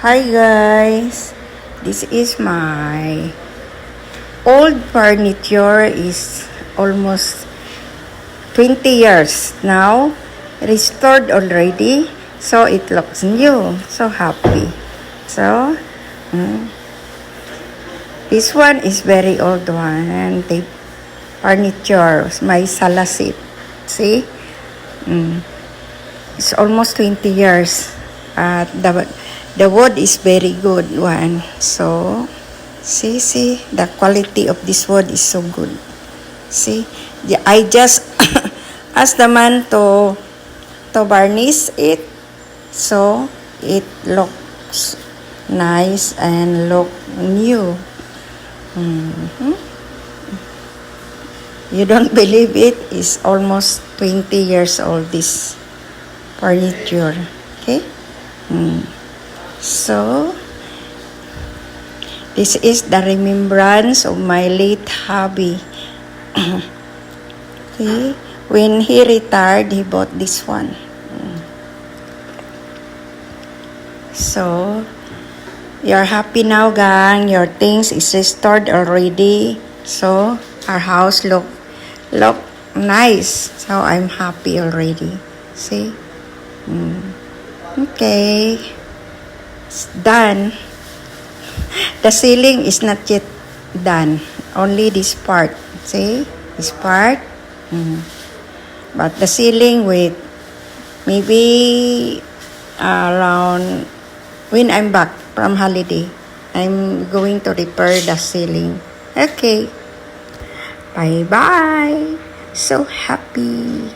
Hi guys, this is my old furniture is almost 20 years now, restored already, so it looks new. So happy. So this one is very old one, and the furniture, my sala seat. See, it's almost 20 years. The wood is very good one. So see, the quality of this wood is so good. See, I just asked the man to varnish it, so it looks nice and look new. You don't believe it? It's almost 20 years old, this furniture. Okay. So this is the remembrance of my late hubby. Okay. When he retired, he bought this one. So you're happy now, gang. Your things is restored already. So our house look nice. So I'm happy already. See? Okay. It's done. The ceiling is not yet done. Only this part. See? This part. But the ceiling with maybe around when I'm back from holiday, I'm going to repair the ceiling. Okay. Bye-bye. So happy.